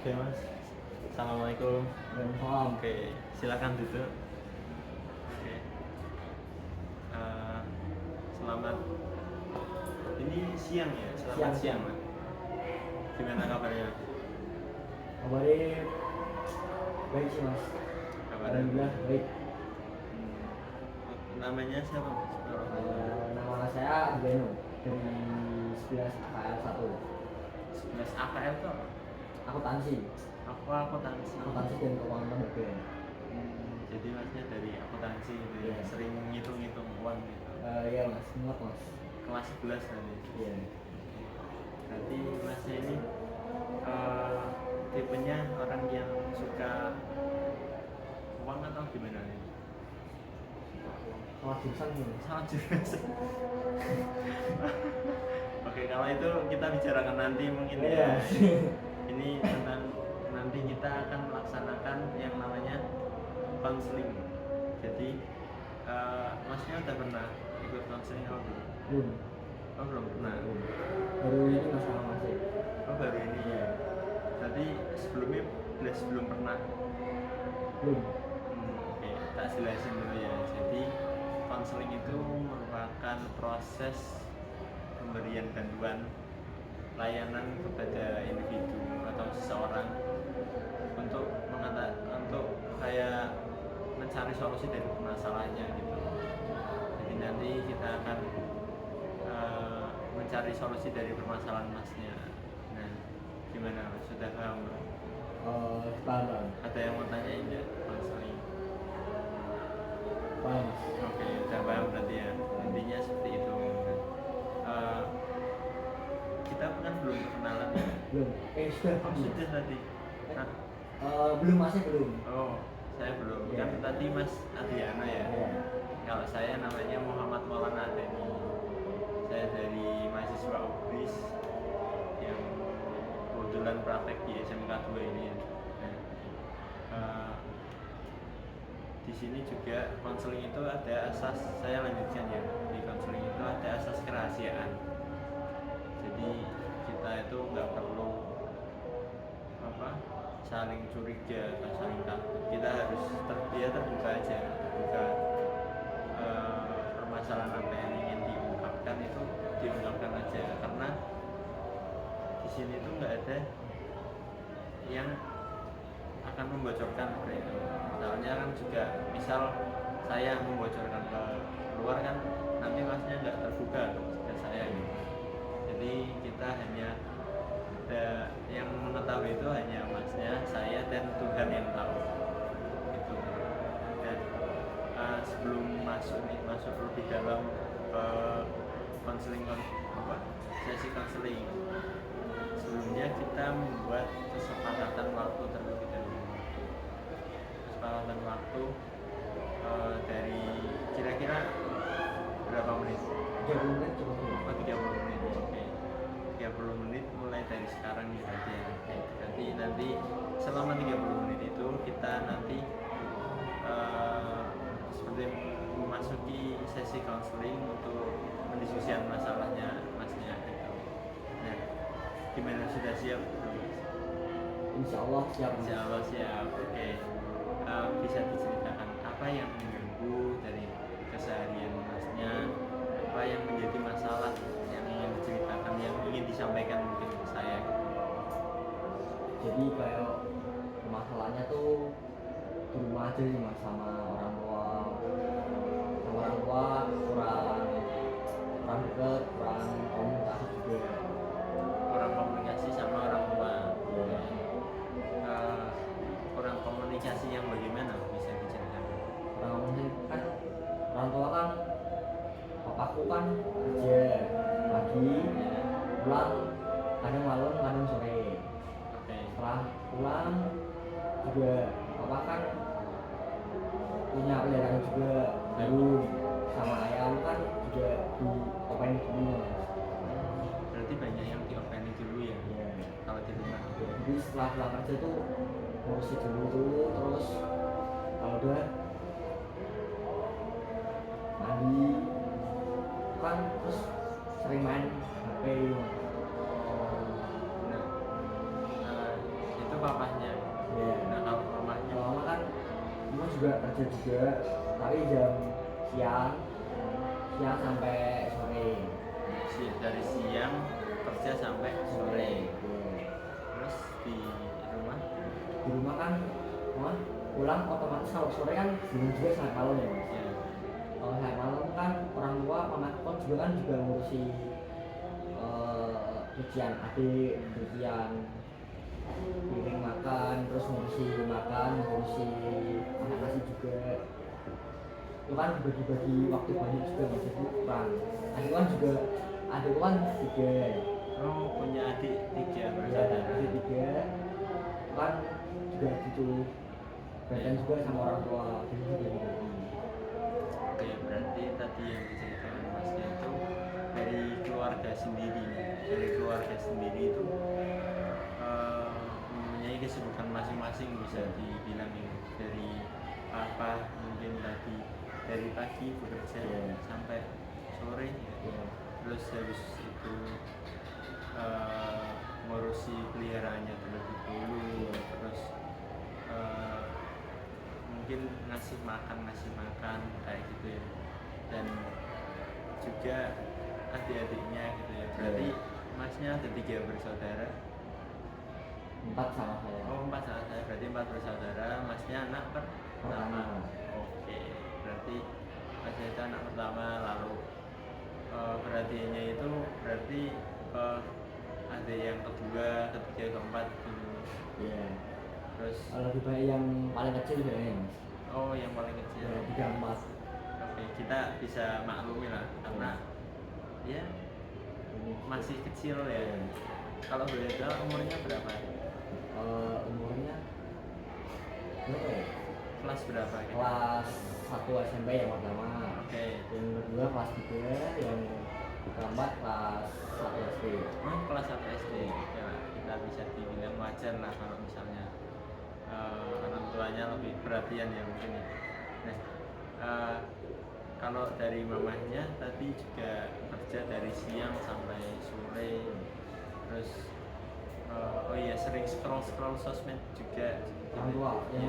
Oke mas, assalamualaikum. Waalaikumsalam. Oke, silakan duduk. Oke. Eh, Selamat. Ini siang ya, selamat siang mas. Gimana kabarnya? Kabarnya baik sih mas. Kabarnya? Alhamdulillah baik. Namanya siapa mas? Nama saya Beno dari 11 AKL 1. 11 AKL itu apa? Akuntansi Akuntansi. dan keuangan lembaga. Jadi masnya dari akuntansi gitu ya, Iya. sering ngitung-ngitung uang gitu. Iya mas, muat mas. Kelas 11 nanti. Iya. Berarti masnya ini tipenya orang yang suka uang atau gimana nih? Salah jurusan nih mas. Salah jurusan. Oke, kalau itu kita bicarakan nanti mungkin ya. Ini tentang nanti kita akan melaksanakan yang namanya konseling. Jadi masnya udah pernah ikut konseling apa belum? Belum. Oh belum pernah. Baru ini mas sama mas ya. Oh baru ini ya. Tadi sebelumnya belum pernah. Belum. Oke, tak jelasin dulu ya. Jadi konseling itu merupakan proses pemberian bantuan layanan kepada individu atau seseorang untuk kayak mencari solusi dari permasalahannya gitu. Jadi nanti kita akan mencari solusi dari permasalahan masnya. Nah, gimana mas? Sudah paham belum? Paham. Ada yang mau tanyain ya konseling? Paham mas. Oke, udah paham berarti ya. Intinya seperti itu. Kita kan belum kenalan ya. Belum. Sudah. Oh sudah tadi. Nah, Belum masih belum. oh saya belum. Iya. Kan tadi Mas Adriano ya. Iya. Kalau saya namanya Muhammad Maulana Adeni. Saya dari mahasiswa UBRIS yang kebetulan praktek di SMK 2 ini ya. Nah, di sini juga konseling itu ada asas, saya lanjutkan ya, di konseling itu ada asas kerahasiaan. Jadi kita itu nggak perlu saling curiga atau saling takut. Kita harus terbuka aja, terbuka. Permasalahan apa yang ingin diungkapkan itu diungkapkan aja, karena di sini tuh nggak ada yang akan membocorkan seperti itu. Misalnya kan juga, misal saya membocorkan ke luar kan nanti masnya nggak terbuka ke saya gitu. Jadi kita hanya ada yang mengetahui itu hanya masnya, saya dan Tuhan yang tahu gitu. Dan sebelum masuk lebih dalam ke konseling sesi konseling, sebelumnya kita membuat kesepakatan waktu terlebih dahulu. Kesepakatan waktu dari kira-kira berapa menit? 30 menit cukup. Oh 30 menit, oke. 30 menit mulai dari sekarang nih berarti ya. Berarti nanti selama 30 menit itu kita nanti seperti memasuki sesi konseling untuk mendiskusikan masalahnya masnya gitu. Nah, gimana, sudah siap? Insya Allah siap. Insya Allah siap. Oke. Bisa diceritakan apa yang mengganggu dari keseharian masnya, apa yang menjadi masalah yang ingin diceritakan, yang ingin disampaikan mungkin ke saya gitu. Jadi kayak masalahnya tuh di rumah aja sih mas, sama orang tua kurang deket, kurang komunikasi juga. Kurang komunikasi sama orang tua. Kurang komunikasi yang bagaimana, bisa diceritakan? Kurang komunikasi kan, orang tua kan, papaku kan kerja pagi, pulang kadang malam kadang sore. Oke. Setelah pulang juga papa kan punya peliharaan juga, baru sama ayam kan juga diopain dulu mas. Berarti banyak yang diopeni dulu ya, Iya. kalau di rumah. Jadi setelah pulang kerja tuh ngurusin dulu, terus kalau udah mandi kan, terus sering main HP gitu. Nah, itu papa juga kerja juga tapi jam siang sampai sore. Dari siang kerja sampai sore. Terus di rumah kan pulang otomatis kalau sore kan belum juga sangat malam ya mas. ya. Kalau sangat malam kan orang tua mamaku juga kan juga ngurusi cucian adik, cucian piring makan, terus ngurusi makan, ngurusi masak nasi juga. Itu kan bagi-bagi waktu banyak juga mas, jadi kurang. Adikku kan juga, adikku kan 3. Oh, punya adik 3 Ya, bersaudara. adik 3 kan juga gitu perhatian juga sama orang tua, jadi juga dibagi. Oke, berarti tadi yang diceritakan masnya itu dari keluarga sendiri. Dari keluarga sendiri itu mempunyai kesibukan masing-masing, bisa dibilang ini. Dari papa mungkin tadi dari pagi bekerja sampai sore ya. Terus habis itu ngurusi peliharaannya terlebih dulu, terus mungkin ngasih makan kayak gitu ya, dan juga adik-adiknya gitu ya. Berarti masnya ada 3 bersaudara. 4 sama saya. Oh, 4 sama saya, berarti 4 bersaudara. Masnya anak pertama. Oke, berarti masnya itu anak pertama. Lalu perhatiannya itu berarti ada yang kedua, ketiga, keempat dulu. Iya. Terus Lebih baik yang paling kecil sebenarnya mas. oh, yang paling kecil. 3 4. Oke, kita bisa maklumi lah karena ya masih kecil ya. Kalau boleh tahu umurnya berapa? Umurnya berapa ya? Kelas berapa gitu? Kelas 1 SMP yang pertama. Oke. Yang kedua kelas 3, yang keempat kelas 1 SD. Oh, kelas 1 SD. Ya, kita bisa dibilang wajar lah kalau misalnya orang tuanya lebih perhatian ya mungkin ya. Nah, kalau dari mamahnya tadi juga kerja dari siang sampai sore, terus oh iya sering scroll sosmed juga. Orang tua, ya.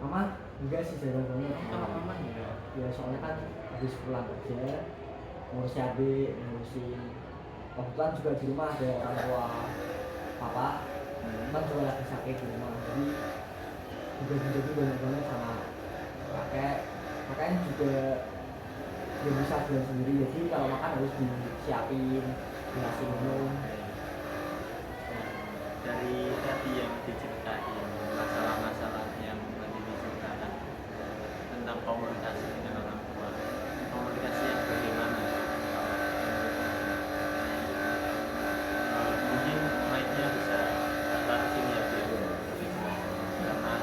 mama enggak sih jarang banget. Kalau mama enggak. Ya soalnya kan habis pulang kerja ngurusi adik, ngurusi kebetulan juga di rumah ada orang tua papa kan juga lagi sakit di rumah, jadi juga banyak banget sama kakek juga belum bisa jalan sendiri, jadi kalau makan harus disiapin, dikasih minum. Dari tadi yang diceritain masalah-masalah yang tadi diceritakan tentang komunikasi dengan orang tua, komunikasi yang bagaimana? Mungkin mic-nya bisa taruh sini ya biar lebih jelas, karena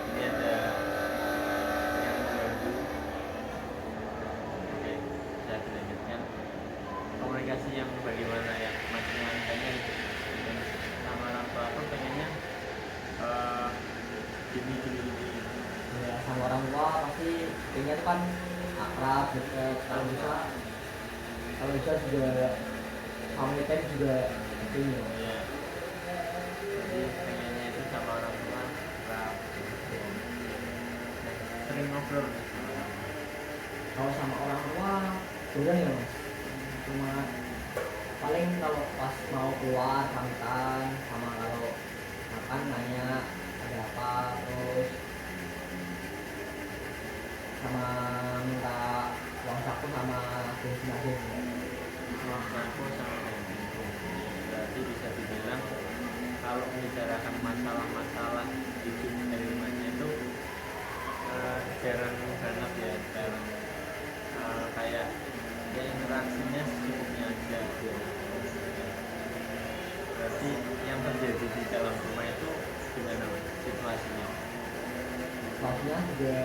ini ada yang mengganggu. Oke, saya dilanjutkan. Komunikasi yang bagaimana ya, maksudnya pengen sama orang tua tuh pengennya gini. Ya sama orang tua pasti pengen kan akrab, deket, kalau bisa juga family time juga penting ya. Ya, jadi pengennya itu sama orang tua akrab. Sering ngobrol nih sama orang tua. Kalau sama orang tua udah ya mas, cuma paling kalau pas mau keluar makan, sama kalau makan nanya ada apa, terus sama minta uang saku sama bensin aja. Aku sama bensin. Berarti bisa dibilang kalau membicarakan masalah-masalah hidup dari rumahnya itu jarang banget ya, jarang kayak ya interaksinya secukupnya aja. Berarti yang terjadi di dalam rumah itu gimana situasinya? Situasinya juga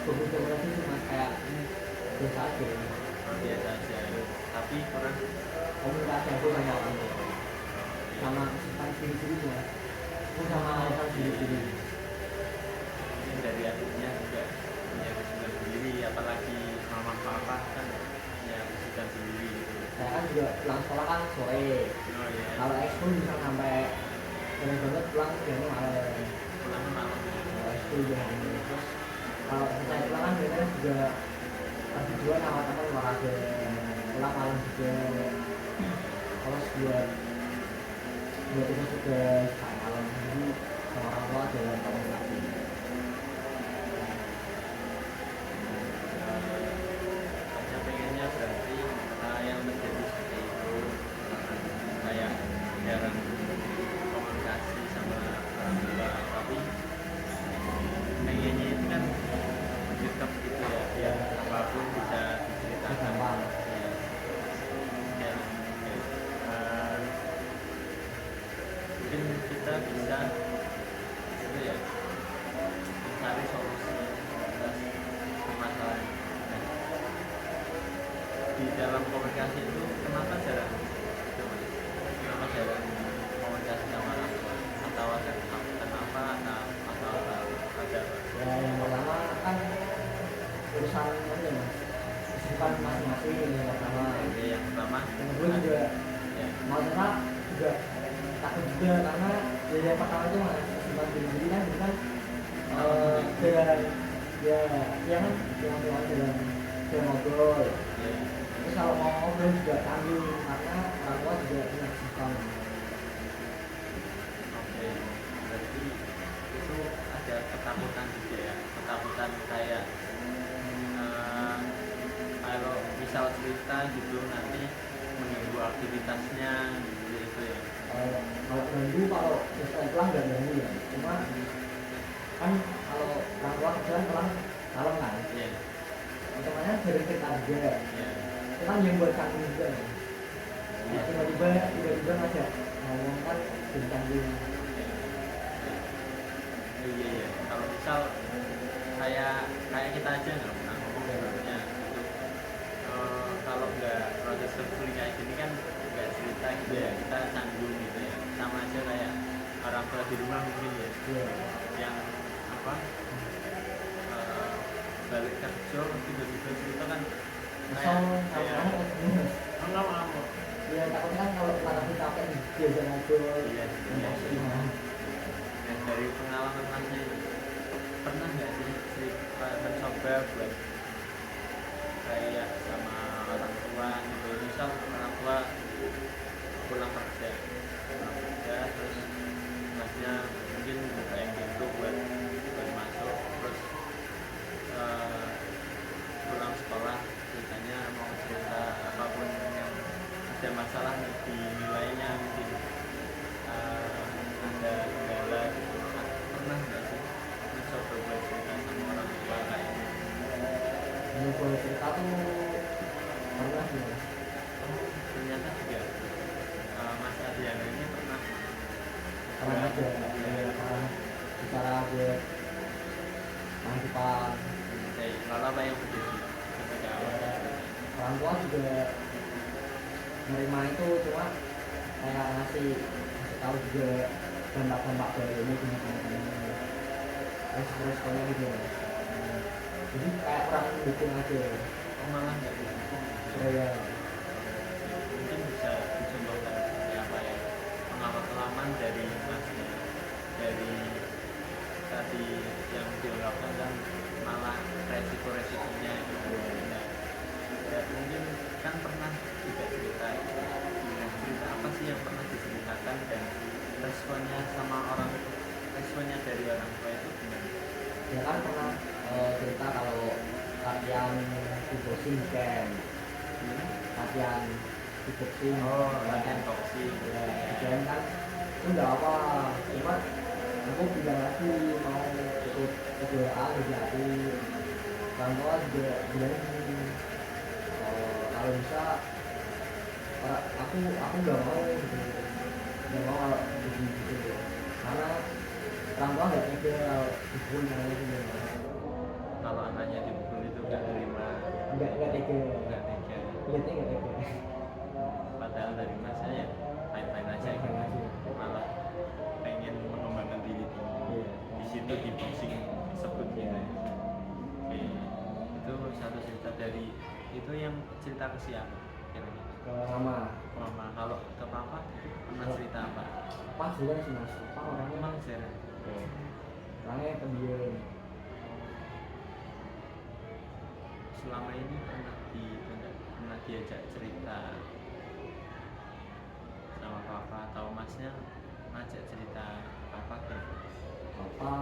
beberapa cuma kayak biasa aja. Biasa aja, tapi kurang Komunikasi aku sama orang tua, sama kesukaan sendiri-sendirinya, aku sama orang sendiri-sendiri. mungkin dari adiknya juga punya kesibukan sendiri, apalagi mama papa kan punya kesibukan sendiri gitu. Saya kan juga pulang sekolah kan sore. Oh iya, Kalau ekskul bisa sampai sore banget pulang biasanya malam. pulang malam. Kalau ekskul jangan terus kalau saya pulang kan biasanya juga pergi juga sama teman olahraga, pulang malam juga, terus buat tugas sampai malam, jadi sama orang tua jalan komunikasi. Saya pengennya berarti yang menjadi seperti itu, kayak jarang komunikasi sama orang tua, tapi pengennya itu kan dekat gitu ya, biar apapun bisa diceritakan. Gampang. Ya, mungkin kita bisa itu ya mencari solusi atas permasalahan. Nah, di dalam komunikasi itu kenapa jarang itu, Mas? Kenapa jarang komunikasi sama orang tua? Atau ada kenapa atau ada Ya yang pertama kan urusan apa ya mas, kesibukan masing-masing yang pertama. yang pertama Yang kedua juga ya, mau tetap juga takut juga karena ya yang pertama itu mas kesibukan diri sendiri kan bukan jalan ya ya kan yang jalan jalan ngobrol. ya. Terus kalau mau ngobrol juga canggung karena orang tua juga punya kesibukan. Oke, berarti itu ada ketakutan juga ya, ketakutan kayak kalau misal cerita gitu nanti mengganggu aktivitasnya gitu ya. Kalau ganggu kalau misalnya pulang nggak ganggu ya, cuma kan kalau orang tua kerjaan pulang malam kan, Iya, otomatis dari kita juga iya, itu kan yang buat canggung juga ya. iya, Tiba-tiba ngajak ngomong kan jadi canggung. iya. Iya, iya. Kalau misal kayak kita aja nggak pernah ngomong sebenarnya itu kalau nggak proses counseling kayak gini kan nggak cerita gitu ya, kita canggung gitu ya, sama aja kayak orang tua di rumah mungkin ya, Iya. yang apa balik kerja tiba-tiba cerita kan kayak Kalau nggak mau. ya takutnya kan kalau lagi capek biasa ngobrol. Iya, iya, iya. Nah, dari pengalaman masnya itu pernah nggak sih mencoba buat kayak sama orang tua gitu, misal orang tua pulang kerja terus masnya mungkin bukain pintu buat masuk, terus pulang sekolah ceritanya mau cerita apapun yang ada masalah di nilainya, mungkin ada kendala gitu. Pernah nggak sih mencoba buat cerita sama orang tua kayak gitu? Ngobrol cerita tuh pernah sih mas. Ternyata juga Mas Adiano ini pernah Pernah aja pernah bicara buat masa depan. lalu apa yang terjadi ketika Orang tua juga menerima itu, cuma kayak ngasih tahu juga dampak-dampak dari ini gini resikonya gitu ya. Jadi kayak kurang mendukung aja. malah nggak didukung gitu? Ya Mungkin bisa dicontohkan seperti apa ya pengalaman dari Masnya, dari tadi yang diungkapkan kan malah resiko-resikonya gitu. Nah, ya, mungkin kan pernah juga cerita gitu. Nah, cerita apa sih yang pernah diceritakan dan responnya sama orang, responnya dari orang tua itu gimana? ya kan pernah cerita kalau latihan kickboxing camp, latihan kickboxing Latihan boxing. ya kan itu nggak apa, cuma aku bilang lagi mau ikut kejuaraan jadi orang tua juga bilang gini, kalau bisa aku nggak mau gitu, nggak mau kalau gitu karena orang tua nggak tega kalau dipukul namanya gitu. Kalau anaknya dipukul itu nggak terima, Nggak tega, nggak tega. lihatnya nggak tega. Padahal dari Mas saya fine-fine aja gitu, malah pengen mengembangkan diri tinggi. Di situ di boxing disebut gitu ya. Oke, itu satu cerita dari itu yang cerita ke siapa kira-kira? Ke mama Mama. Kalau ke papa pernah cerita apa? pas juga sih mas, apa orangnya Emang jarang. orangnya pendiam. selama ini pernah diajak cerita sama papa atau masnya ngajak cerita papa kan? Apa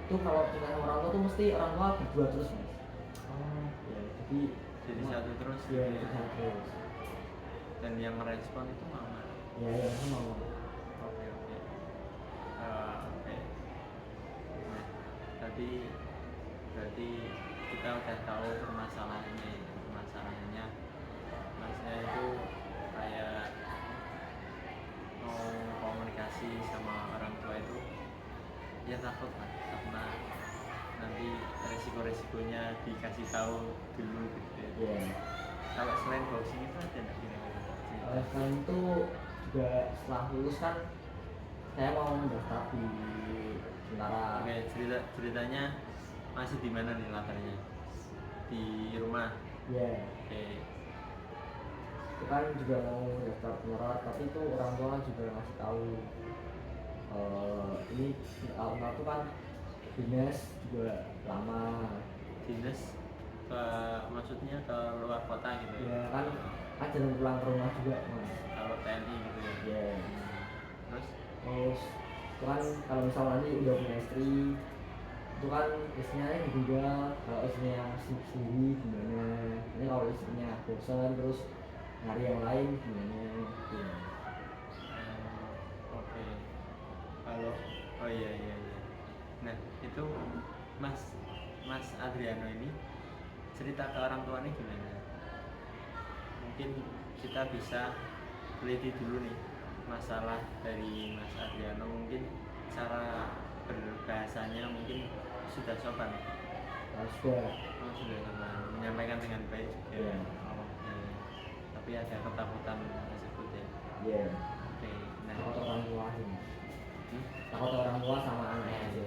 itu kalau dengan orang tua tuh mesti orang tua berdua terus mas. Oh, Ya, jadi satu terus ya gitu itu satu terus. dan yang merespon itu mama. Ya ya sama mama. Oke oke. Oke. Nah, tadi berarti kita udah tahu permasalahannya masnya itu kayak mau komunikasi sama orang tua itu ya takut lah karena nanti resikonya dikasih tahu dulu gitu ya. Ya. Kalau selain boxing itu ada nggak kira-kira cerita? Selain itu juga setelah lulus kan saya mau mendaftar di tentara. Oke, ceritanya masih di mana nih latarnya? Di rumah. Ya. Oke. Itu kan juga mau daftar tentara tapi itu orang tua juga ngasih tahu ini tentara itu kan dinas juga lama. Dinas maksudnya ke luar kota gitu ya? Ya kan jarang pulang ke rumah juga mas. Kalau TNI gitu ya? Ya. Terus? Terus itu kan kalau misalnya nanti udah punya istri itu kan istrinya ditinggal, kalau istrinya sendiri gimana, ini kalau istrinya bosan terus nyari yang lain gimana gitu. Oke. Kalau oh iya. Nah itu Mas Adriano ini cerita ke orang tuanya gimana? Mungkin kita bisa teliti dulu nih masalah dari Mas Adriano, mungkin cara berbahasanya mungkin sudah sopan ya? Sudah. Oh, sudah sopan, menyampaikan dengan baik juga. Iya. Oh, oke. Tapi ada ketakutan tersebut ya. Iya. Oke. Nah, Takut orang tua sih. hmm? Takut orang tua sama anaknya aja.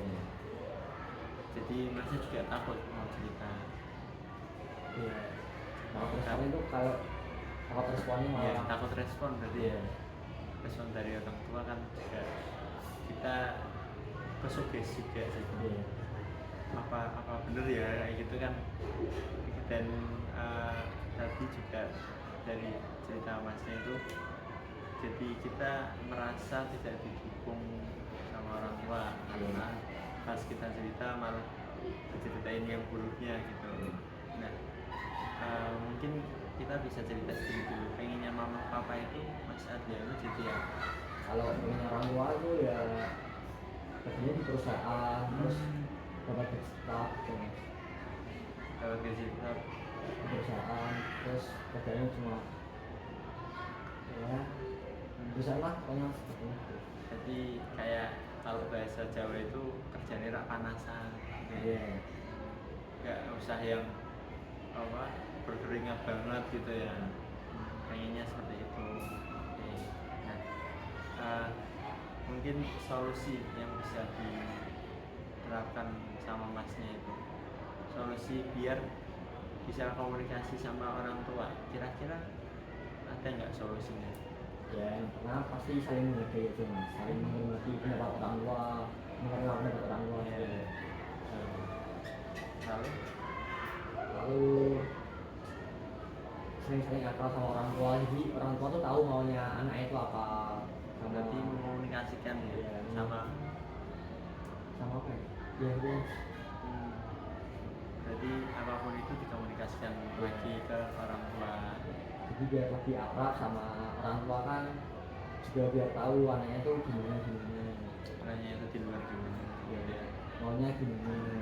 Jadi Masnya juga takut mau cerita. Iya. Takut respon itu kalau takut responnya Iya, malah. takut respon berarti ya. Iya. Respon dari orang tua kan juga kita kesugesti juga sih. Iya. Apa bener ya kayak gitu kan. Dan tadi juga dari cerita Masnya itu, jadi kita merasa tidak didukung sama orang tua karena pas kita cerita malah diceritain yang buruknya gitu. Nah, mungkin kita bisa cerita sedikit dulu, pengennya mama papa itu Mas Adriano jadi ya. Kalau punya orang tua itu ya kerjanya di perusahaan terus dapat gaji tetap gitu mas. Kalau gaji tetap Di perusahaan terus kerjanya cuma ya perusahaan lah pokoknya seperti itu. jadi kayak kalau bahasa Jawa itu kerjanya rak panasan gitu. Iya. Nggak usah yang apa berkeringat banget gitu ya. Pengennya seperti itu. Oke. Nah, mungkin solusi yang bisa diterapkan sama masnya itu, solusi biar bisa komunikasi sama orang tua, kira-kira ada nggak solusinya? Ya yang pertama pasti saling menghargai aja mas, saling menghormati pendapat orang tua, mengenal pendapat orang tua. Ya. Lalu Lalu sering-sering akrab sama orang tua, jadi orang tua tuh tahu maunya anaknya itu apa. berarti mengkomunikasikan ya Iya. sama Sama apa ya? Ya itu hmm, berarti apapun itu dikomunikasikan lagi ke orang tua. jadi biar lebih akrab sama orang tua kan, juga biar tahu anaknya tuh gimana Orangnya itu di luar gimana gitu ya. maunya gimana.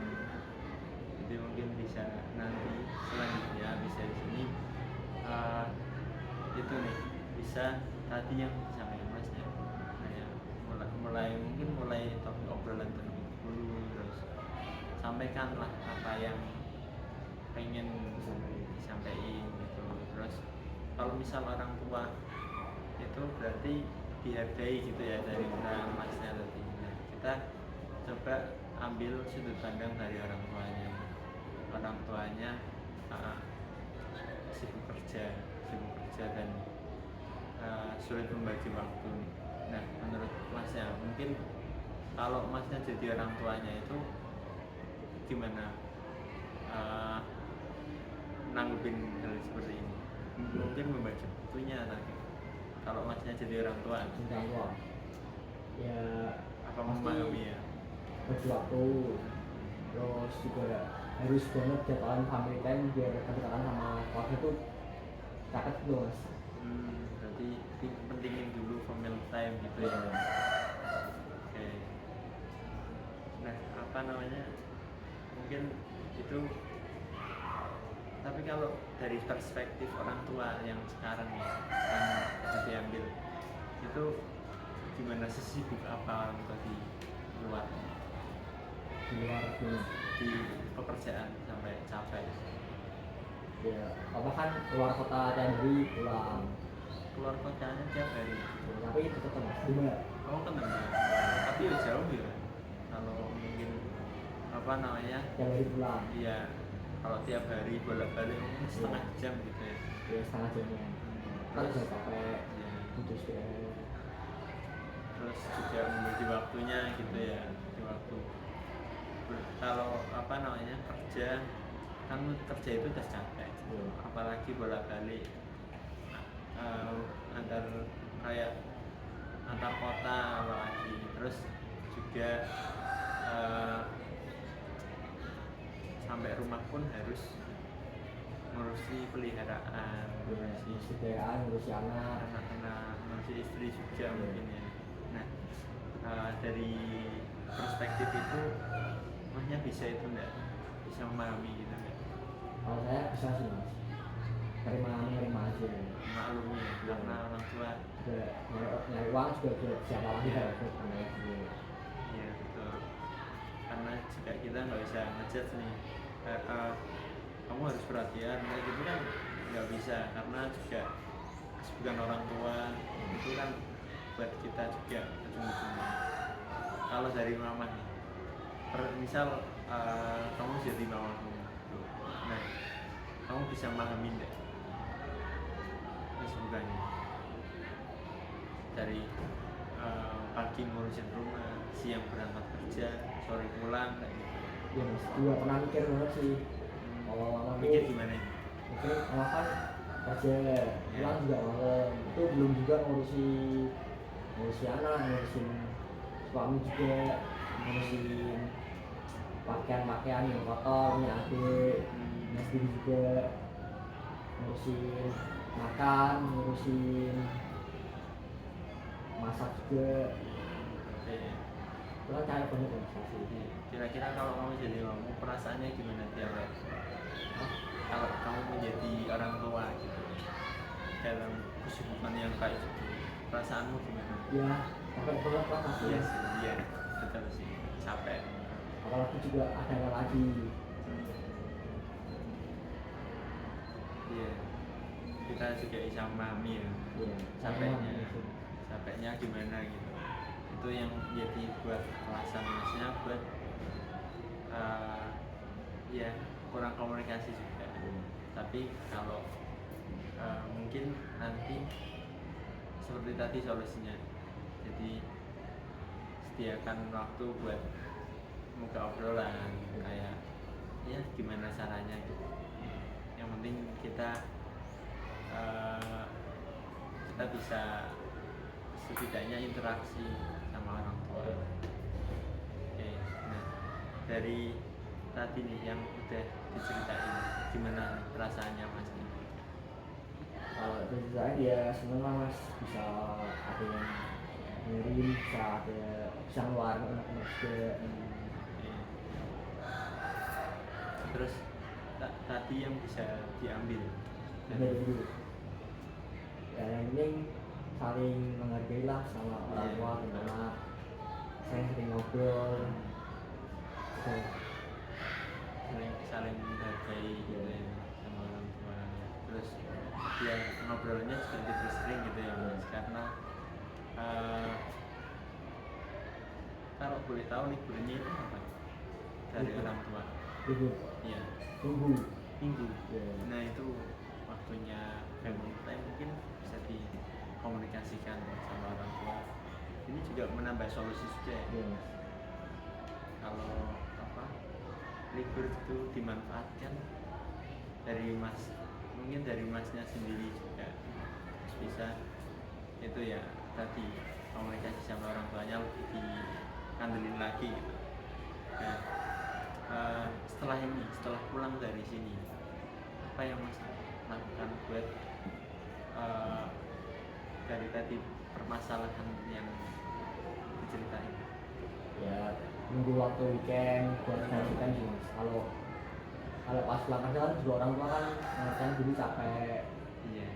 Jadi mungkin bisa nanti selanjutnya bisa di sini itu nih bisa tadi yang disampaikan Mas ya, kayak mulai topik obrolan terlebih dulu, terus sampaikanlah apa yang pengen disampaikan gitu. Terus kalau misal orang tua itu berarti dihargai gitu ya dari orang Masnya tadi. Nah, kita coba ambil sudut pandang dari orang tuanya. Orang tuanya sibuk kerja dan sulit membagi waktu. Nah, menurut Masnya mungkin kalau Masnya jadi orang tuanya itu gimana nanggupin hal seperti ini? Mungkin membaca bukunya tadi. Kalau masnya jadi orang tua, Orang tua ya apa pasti memahami ya? bagi waktu, terus juga harus banget jadwalin family time biar kedekatan sama keluarga tuh cakep gitu mas. Berarti pentingin dulu family time gitu ya. Oke. Nah, apa namanya? Mungkin itu. Tapi kalau dari perspektif orang tua yang sekarang ya, yang bisa diambil, itu gimana, sesibuk apa orang tua di luar, Di luar gini di pekerjaan sampai capek? ya apa kan keluar kota tiap hari pulang, Keluar kotanya tiap hari. tapi tetap mas gimana Oh tenang ya. Tapi ya jauh ya. Kalau mungkin apa namanya? tiap hari pulang Iya. Kalau tiap hari bolak-balik mungkin setengah jam gitu ya. ya setengah jamnya kan Terus, udah capek ya. butuh istirahat. Terus juga membagi waktunya gitu ya, di waktu. Kalau apa namanya, kerja, kan kerja itu udah capek, Iya. apalagi bolak-balik antar kayak antar kota, apalagi terus juga eh, sampai rumah pun harus ngurusi peliharaan, ngurusi Ngurusi kerjaan, ngurusi anak. anak-anak, ngurusi istri juga Iya. mungkin ya. Nah, dari perspektif itu masnya bisa itu enggak, bisa memahami gitu enggak, Kalau saya bisa sih mas, terima aja. maklumi ya, karena orang tua. Juga nyari uang juga buat siapa lagi Iya. kalau buat anak juga. Iya betul, karena juga kita nggak bisa ngejudge nih, kamu harus perhatian kayak gitu kan, nggak bisa, karena juga bukan orang tua, itu kan buat kita juga ujung-ujungnya. Kalau dari mama nih, misal kamu jadi mamamu, nah kamu bisa memahami enggak kesibukannya, dari pagi ngurusin rumah, siang berangkat kerja, sore pulang kayak gitu. Ya mas, juga pernah mikir banget sih. Kalau mama Mikir tuh gimana ini? mungkin mama kan kerja, pulang juga malam, itu belum juga ngurusi anak, ngurusin suami juga, ngurusin pakaian yang kotor, punya adik, punya sendiri juga, ngurusin makan, ngurusin masak juga. Oke. Itu kan capek banget ya mas pasti. Kira-kira kalau kamu jadi mamamu, perasaannya gimana tiap hari? Kalau kamu menjadi orang tua gitu, dalam kesibukan yang kayak gitu, perasaanmu gimana? Ya capek banget lah pasti. Iya sih, iya betul sih, capek. Apalagi juga ada yang lagi. Iya, kita juga bisa memahami ya, Ya, capeknya gimana gitu. Itu yang jadi buat alasan masnya buat ya kurang komunikasi juga. Tapi kalau mungkin nanti seperti tadi solusinya, jadi sediakan waktu buat muka obrolan, kayak ya gimana caranya gitu. Yang penting kita bisa setidaknya interaksi sama orang tua. Oke, nah dari tadi nih yang udah diceritain, gimana perasaannya mas? Kalau dari saya dia seneng lah mas, bisa ada yang ngirim, bisa ngeluarin anak-anak juga. Oke. Terus tadi yang bisa diambil Ada dulu. Ya yang penting saling menghargai lah sama orang tua dan anak. Saya sering ngobrol. Gitu. saling menghargai gitu ya sama orang tua ya. Terus ya ngobrolnya juga lebih sering gitu ya mas, karena kalau boleh tahu liburnya itu apa dari Libur. orang tua? Libur. Iya, Tunggu. minggu. Ya. Nah itu waktunya family time, mungkin bisa dikomunikasikan sama orang tua. Ini juga menambah solusi juga ya. Ya mas. Kalau apa, libur itu dimanfaatkan dari mas, mungkin dari masnya sendiri juga bisa itu ya tadi komunikasi sama orang tuanya lebih dikandelin lagi gitu. Nah, setelah ini, setelah pulang dari sini, apa yang mas lakukan buat dari tadi permasalahan yang diceritain? Ya nunggu waktu weekend buat gantikan sih mas. Kalau pas pulang kerja kan juga orang tua kan ngerasain dulu capek. Iya.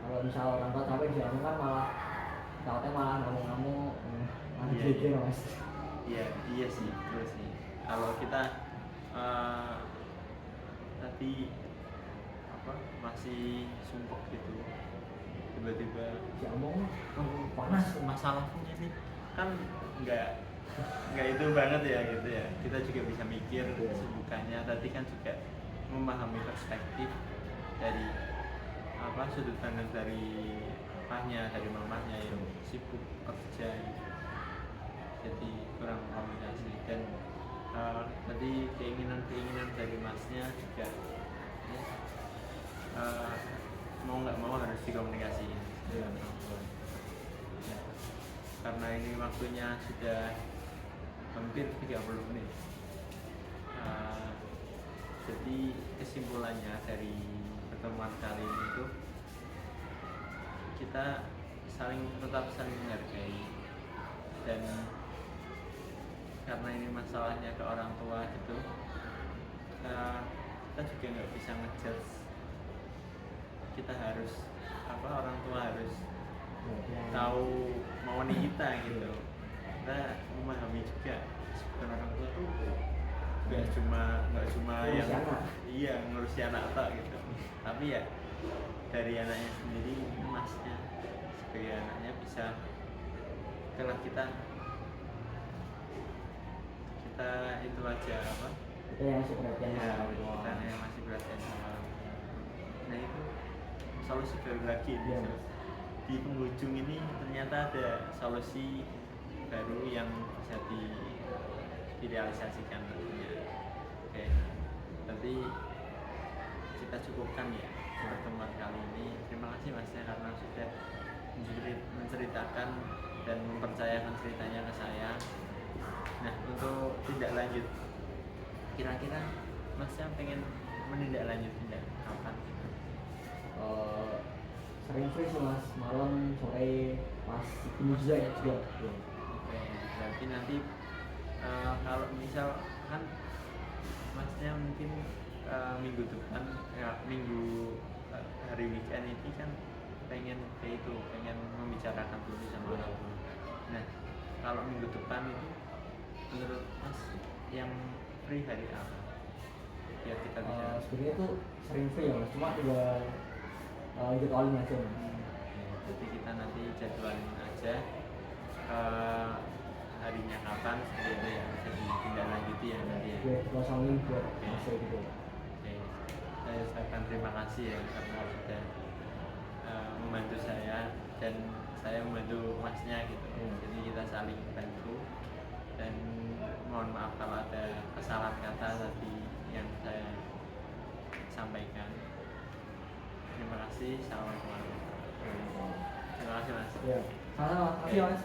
Kalau misal orang tua capek di rumah kan malah takutnya malah ngamuk-ngamuk, malah Iya, geger iya. mas. Iya sih, terus sih. Kalau kita tadi apa masih sumpek gitu, tiba-tiba Diomong, panas. masalahnya ini kan nggak itu banget ya gitu ya. Kita juga bisa mikir Iya. kesibukannya. Tadi kan juga memahami perspektif dari apa sudut pandang dari papahnya, dari mamahnya yang sibuk kerja gitu. Jadi kurang komunikasi dan tadi keinginan dari masnya juga ya, mau nggak mau harus dikomunikasiin dengan orang tua ya, karena ini waktunya sudah hampir 30 menit. Jadi kesimpulannya dari pertemuan kali ini itu kita tetap saling menghargai, dan karena ini masalahnya ke orang tua gitu, kita juga nggak bisa ngejudge. Kita harus orang tua harus tahu maunya kita gitu. Kita memahami juga sebenarnya orang tua tuh nggak cuma Ngurus yang anak. iya ngurusi anak tak gitu, tapi ya dari anaknya sendiri, masnya sebagai anaknya bisa kalau kita itu aja apa Kita yang masih perhatian ya, sama orang tua. kita yang masih perhatian sama orang tua. Nah itu solusi baru lagi Iya. di penghujung ini ternyata ada solusi baru yang bisa direalisasikan tentunya. Oke, berarti kita cukupkan ya pertemuan kali ini. Terima kasih masnya karena sudah menceritakan dan mempercayakan ceritanya ke saya. Nah, untuk tindak lanjut, kira-kira masnya pengen menindaklanjuti kapan? Sering free sih mas, malam, sore, pas ini juga ya juga. Oke, berarti nanti kalau misal kan masnya mungkin minggu depan hari weekend ini kan pengen membicarakan dulu sama orang tua. Nah, kalau minggu depan itu menurut mas yang free hari apa? Biar kita bisa Sebenarnya tuh sering free ya mas, cuma tinggal jadwalin aja mas. jadi kita nanti jadwalin aja harinya kapan, seperti itu ya, bisa ditindaklanjuti ya nanti ya. Biar dikosongin buat masuk gitu. Oke, saya ucapkan terima kasih ya karena sudah membantu saya dan saya membantu masnya gitu. Jadi kita saling bantu, dan mohon maaf kalau ada kesalahan kata tadi yang saya sampaikan. Terima kasih. Assalamualaikum warahmatullahi wabarakatuh. Terima kasih mas. Ya, sama-sama, makasih mas.